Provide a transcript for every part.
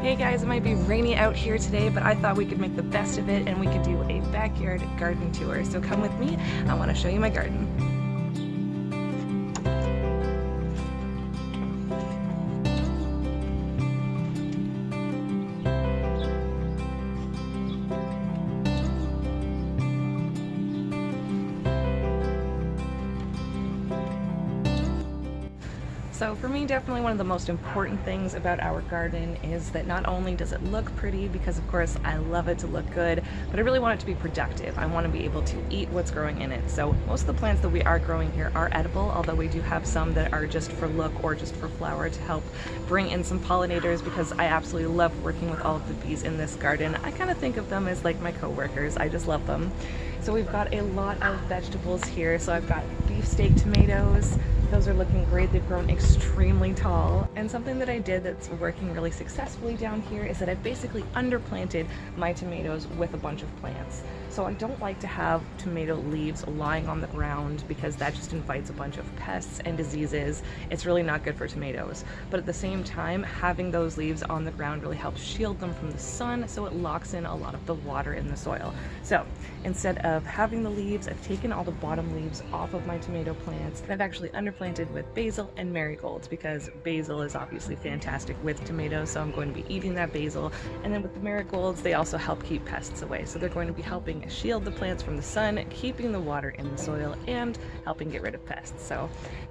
Hey guys, it might be rainy out here today, but I thought we could make the best of it and we could do a backyard garden tour. So come with me, I want to show you my garden. So for me, definitely one of the most important things about our garden is that not only does it look pretty, because of course I love it to look good, but I really want it to be productive. I want to be able to eat what's growing in it. So most of the plants that we are growing here are edible, although we do have some that are just for look or just for flower to help bring in some pollinators, because I absolutely love working with all of the bees in this garden. I kind of think of them as like my co-workers. I just love them. So we've got a lot of vegetables here. So I've got beefsteak tomatoes. Those are looking great. They've grown extremely tall. And something that I did that's working really successfully down here is that I've basically underplanted my tomatoes with a bunch of plants. So I don't like to have tomato leaves lying on the ground because that just invites a bunch of pests and diseases. It's really not good for tomatoes. But at the same time, having those leaves on the ground really helps shield them from the sun, so it locks in a lot of the water in the soil. So instead of having the leaves, I've taken all the bottom leaves off of my tomato plants, and I've actually underplanted with basil and marigolds, because basil is obviously fantastic with tomatoes, so I'm going to be eating that basil. And then with the marigolds, they also help keep pests away, so they're going to be helping shield the plants from the sun, keeping the water in the soil, and helping get rid of pests. So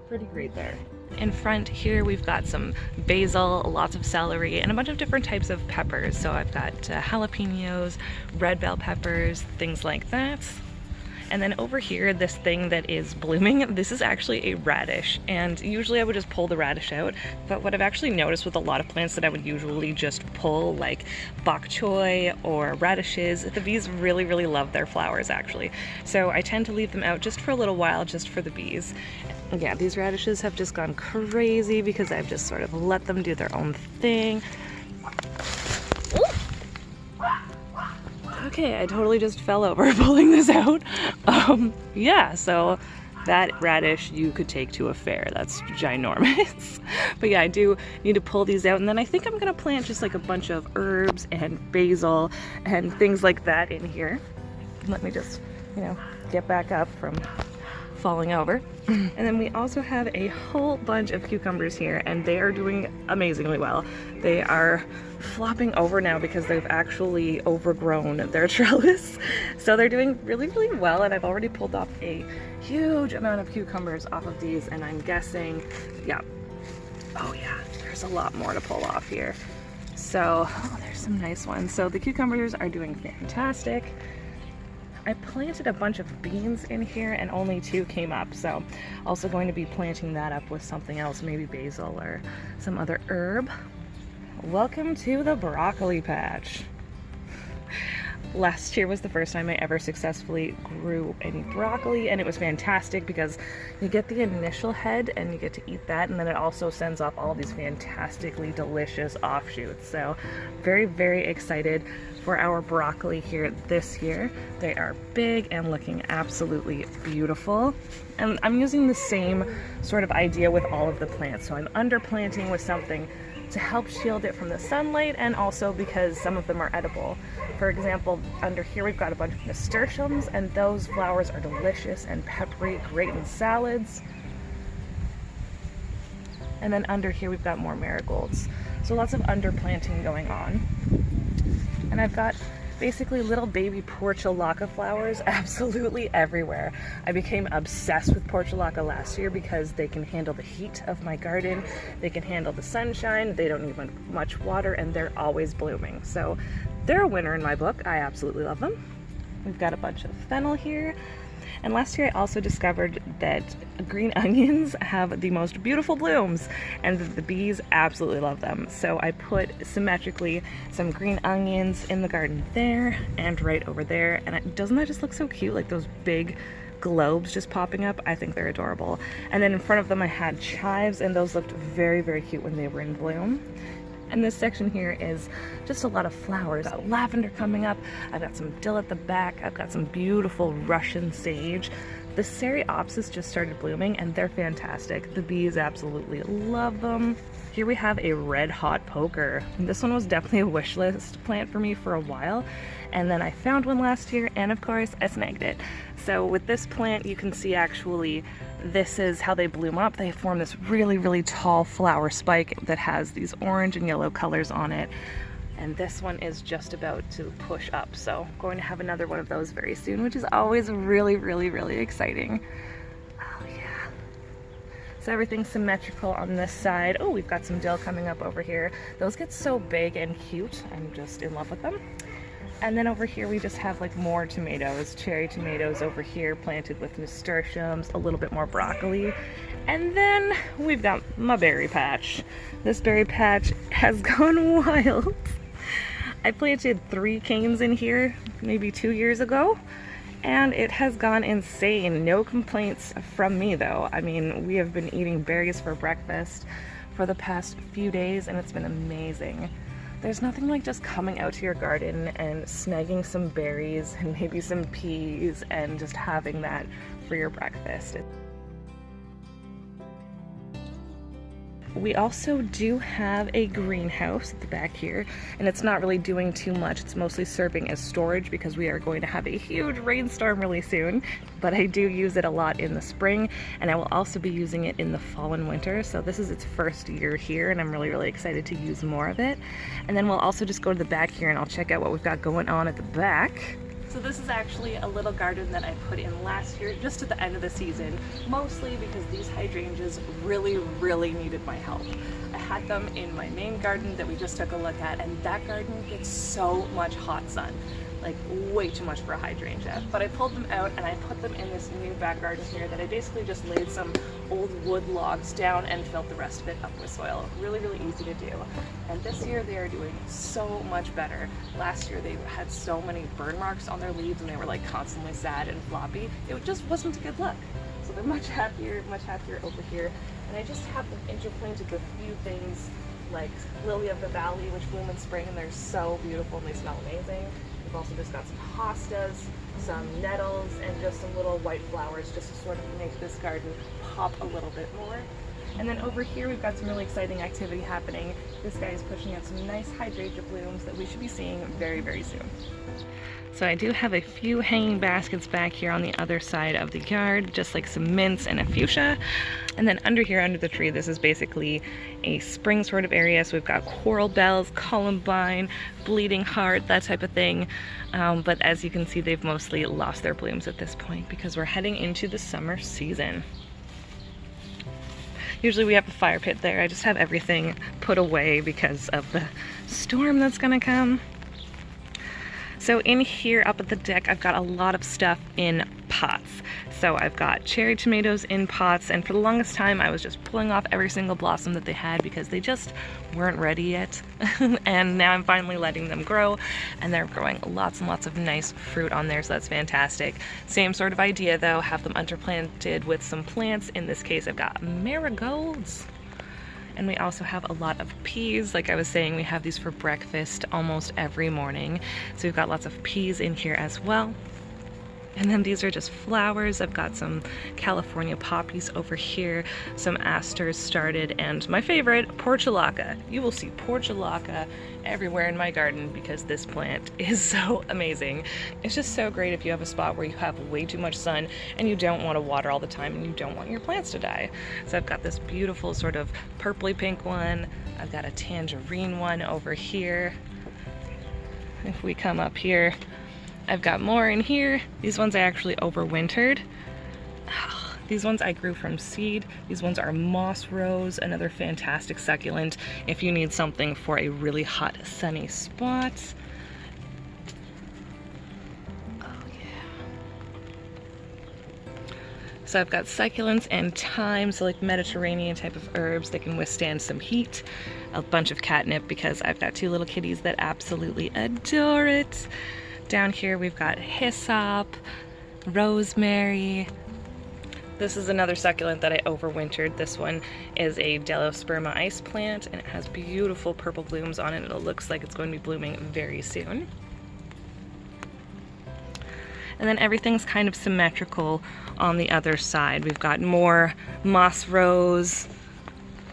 pretty great there. In front here we've got some basil, lots of celery, and a bunch of different types of peppers. So I've got jalapenos, red bell peppers, things like that. And then over here, this thing that is blooming, this is actually a radish. And usually I would just pull the radish out, but what I've actually noticed with a lot of plants that I would usually just pull, like bok choy or radishes, the bees really, really love their flowers actually. So I tend to leave them out just for a little while, just for the bees. Yeah, these radishes have just gone crazy because I've just sort of let them do their own thing. Okay, I totally just fell over pulling this out. Yeah, so that radish you could take to a fair. That's ginormous. But yeah, I do need to pull these out, and then I think I'm gonna plant just like a bunch of herbs and basil and things like that in here. Let me just, get back up from falling over. And then we also have a whole bunch of cucumbers here, and they are doing amazingly well. They are flopping over now because they've actually overgrown their trellis. So they're doing really, really well, and I've already pulled off a huge amount of cucumbers off of these, and I'm guessing, yeah, oh yeah, there's a lot more to pull off here. So, oh, there's some nice ones. So the cucumbers are doing fantastic. I planted a bunch of beans in here and only 2 came up, so also going to be planting that up with something else, maybe basil or some other herb. Welcome to the broccoli patch. Last year was the first time I ever successfully grew any broccoli, and it was fantastic because you get the initial head and you get to eat that, and then it also sends off all these fantastically delicious offshoots. So very, very excited for our broccoli here this year. They are big and looking absolutely beautiful. And I'm using the same sort of idea with all of the plants. So I'm underplanting with something to help shield it from the sunlight, and also because some of them are edible. For example, under here we've got a bunch of nasturtiums, and those flowers are delicious and peppery, great in salads. And then under here we've got more marigolds. So lots of underplanting going on. And I've got basically little baby portulaca flowers absolutely everywhere. I became obsessed with portulaca last year because they can handle the heat of my garden, they can handle the sunshine, they don't need much water, and they're always blooming. So they're a winner in my book. I absolutely love them. We've got a bunch of fennel here. And last year I also discovered that green onions have the most beautiful blooms, and the bees absolutely love them. So I put symmetrically some green onions in the garden there and right over there, and doesn't that just look so cute, like those big globes just popping up? I think they're adorable. And then in front of them I had chives, and those looked very, very cute when they were in bloom. And this section here is just a lot of flowers. I've got lavender coming up, I've got some dill at the back, I've got some beautiful Russian sage. The Cereopsis just started blooming and they're fantastic. The bees absolutely love them. Here we have a red hot poker. This one was definitely a wish list plant for me for a while, and then I found one last year and of course I snagged it. So with this plant you can see actually this is how they bloom up. They form this really tall flower spike that has these orange and yellow colors on it. And this one is just about to push up. So I'm going to have another one of those very soon, which is always really exciting. Oh yeah. So everything's symmetrical on this side. Oh, we've got some dill coming up over here. Those get so big and cute. I'm just in love with them. And then over here we just have like more tomatoes, cherry tomatoes over here planted with nasturtiums, a little bit more broccoli. And then we've got my berry patch. This berry patch has gone wild. I planted 3 canes in here maybe 2 years ago, and it has gone insane. No complaints from me though. I mean, we have been eating berries for breakfast for the past few days and it's been amazing. There's nothing like just coming out to your garden and snagging some berries and maybe some peas and just having that for your breakfast. We also do have a greenhouse at the back here, and it's not really doing too much. It's mostly serving as storage because we are going to have a huge rainstorm really soon, but I do use it a lot in the spring, and I will also be using it in the fall and winter. So this is its first year here, and I'm really excited to use more of it. And then we'll also just go to the back here and I'll check out what we've got going on at the back. So this is actually a little garden that I put in last year, just at the end of the season, mostly because these hydrangeas really needed my help. I had them in my main garden that we just took a look at, and that garden gets so much hot sun, like way too much for a hydrangea. But I pulled them out and I put them in this new back garden here that I basically just laid some old wood logs down and filled the rest of it up with soil. Really easy to do. And this year they are doing so much better. Last year they had so many burn marks on their leaves and they were like constantly sad and floppy. It just wasn't a good look. So they're much happier over here. And I just have them interplanted with a few things like lily of the valley, which bloom in spring and they're so beautiful and they smell amazing. We've also just got some hostas, some nettles, and just some little white flowers just to sort of make this garden pop a little bit more. And then over here we've got some really exciting activity happening. This guy is pushing out some nice hydrangea blooms that we should be seeing very soon. So I do have a few hanging baskets back here on the other side of the yard, just like some mints and a fuchsia. And then under here, under the tree, this is basically a spring sort of area. So we've got coral bells, columbine, bleeding heart, that type of thing. But as you can see, they've mostly lost their blooms at this point because we're heading into the summer season. Usually we have a fire pit there. I just have everything put away because of the storm that's gonna come. So in here up at the deck, I've got a lot of stuff in pots. So I've got cherry tomatoes in pots, and for the longest time I was just pulling off every single blossom that they had because they just weren't ready yet. And now I'm finally letting them grow, and they're growing lots and lots of nice fruit on there, so that's fantastic. Same sort of idea though, have them underplanted with some plants. In this case I've got marigolds. And we also have a lot of peas. Like I was saying, we have these for breakfast almost every morning. So we've got lots of peas in here as well. And then these are just flowers. I've got some California poppies over here, some asters started, and my favorite, portulaca. You will see portulaca everywhere in my garden because this plant is so amazing. It's just so great if you have a spot where you have way too much sun and you don't want to water all the time and you don't want your plants to die. So I've got this beautiful sort of purpley pink one. I've got a tangerine one over here. If we come up here, I've got more in here. These ones I actually overwintered. These ones I grew from seed. These ones are moss rose, another fantastic succulent if you need something for a really hot sunny spot. Oh yeah. So I've got succulents and thyme, so like Mediterranean type of herbs that can withstand some heat. A bunch of catnip because I've got 2 little kitties that absolutely adore it. Down here we've got hyssop, rosemary. This is another succulent that I overwintered. This one is a Delosperma ice plant and it has beautiful purple blooms on it. It looks like it's going to be blooming very soon. and then everything's kind of symmetrical on the other side. We've got more moss rose,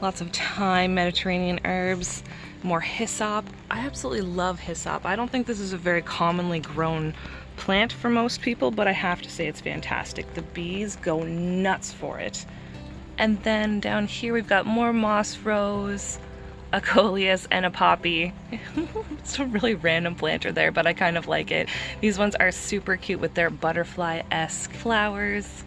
lots of thyme, Mediterranean herbs, more hyssop. I absolutely love hyssop. I don't think this is a very commonly grown plant for most people, but I have to say it's fantastic. The bees go nuts for it. And then down here we've got more moss rose, a coleus, and a poppy. It's a really random planter there, but I kind of like it. These ones are super cute with their butterfly-esque flowers.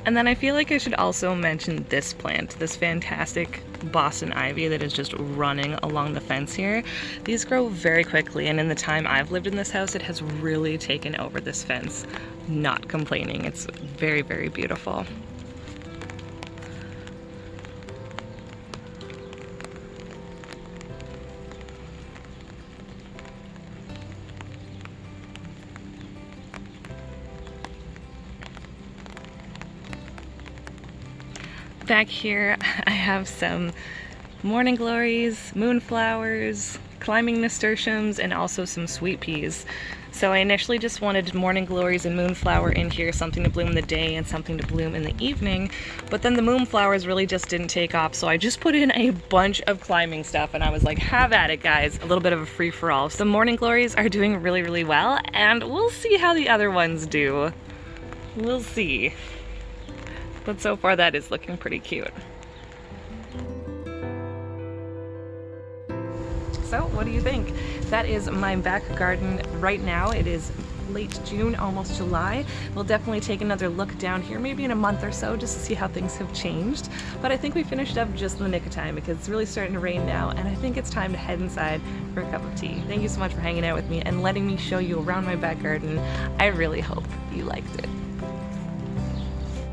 And then I feel like I should also mention this plant, this fantastic Boston ivy that is just running along the fence here. These grow very quickly, and in the time I've lived in this house, it has really taken over this fence. Not complaining, it's very, very beautiful. Back here I have some morning glories, moonflowers, climbing nasturtiums, and also some sweet peas. So I initially just wanted morning glories and moonflower in here, something to bloom in the day and something to bloom in the evening, but then the moonflowers really just didn't take off, so I just put in a bunch of climbing stuff, and I was like, have at it guys, a little bit of a free-for-all. So the morning glories are doing really, really well, and we'll see how the other ones do. We'll see. But so far that is looking pretty cute. So what do you think? That is my back garden right now. It is late June, almost July. We'll definitely take another look down here, maybe in a month or so, just to see how things have changed. But I think we finished up just in the nick of time because it's really starting to rain now, and I think it's time to head inside for a cup of tea. Thank you so much for hanging out with me and letting me show you around my back garden. I really hope you liked it.